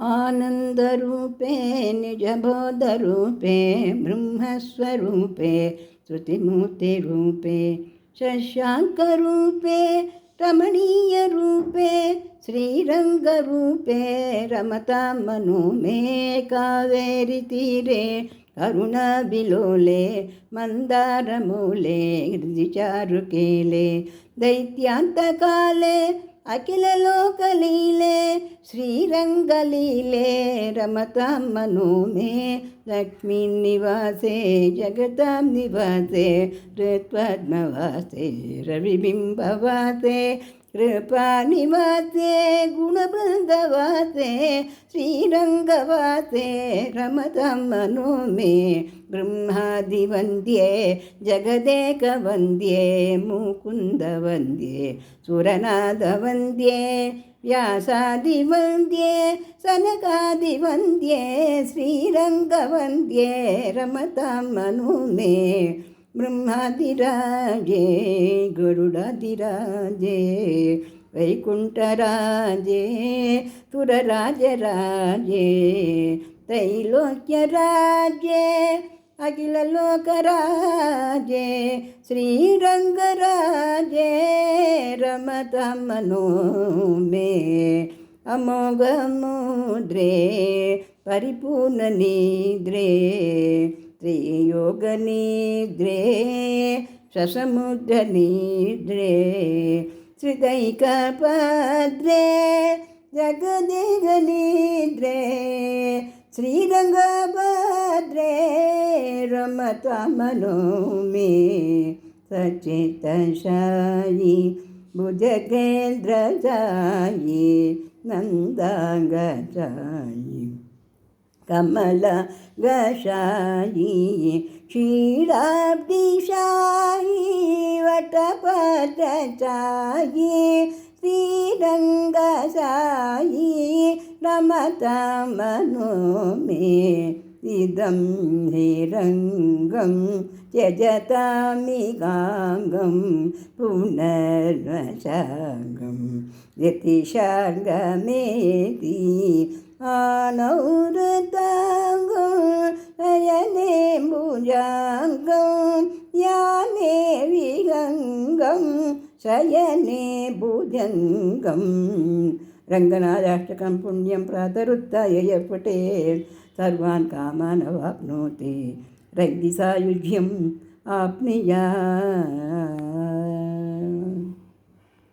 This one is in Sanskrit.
आनन्दरूपे निजबोधरूपे ब्रह्मस्वरूपे श्रुतिमूर्तिरूपे शशाङ्करूपे रमणीयरूपे श्रीरङ्गरूपे रमतां मनो मे कावेरीतीरे करुणाबिलोले मन्दारमूले गिरिजारुकेले दैत्यान्तकाले अखिललोकलीले श्रीरङ्गलीले रमतां मनो मे लक्ष्मीनिवासे जगतां निवासे हृत्पद्मवासे रविबिम्बवासे कृपानिवासे गुणबृन्दवासे श्रीरङ्गवासे रमतां मनो मे ब्रह्मादिवन्द्ये जगदेकवन्द्ये मुकुन्दवन्द्ये सुरनादवन्द्ये व्यासादिवन्द्ये सनकादिवन्द्ये श्रीरङ्गवन्द्ये रमतां मनो मे ब्रह्मादिराजे गरुडादिराजे वैकुण्ठराजे सुरराजराजे त्रैलोक्यराजे अखिललोकराजे श्रीरङ्गराजे रमतां मनो मे अमोघमुद्रे परिपूर्णनिद्रे त्रियोगनिद्रे ससमुद्रनिद्रे श्रितैकपद्रे जगदेकनिद्रे श्रीरङ्गभद्रे रमतां मनो मे सच्चित्तशायि भुजगेन्द्रशायि नन्दाङ्गशायि कमलगशायि क्षीराब्धिशायि वटपत्रशायि श्रीरङ्गशायि रमतां मनो मे इदं हिरङ्गं त्यजतामिगाङ्गं पुनर्वशाङ्गं यतिशाङ्गमेति आनौरताङ्गं नयने भुजाङ्गं याने विहङ्गं शयने भुजङ्गं रङ्गनाथाष्टकं पुण्यं प्रातरुत्थाय यः पठेत् सर्वान् कामान् अवाप्नोति रङ्गिसायुज्यम् आप्नुयात्।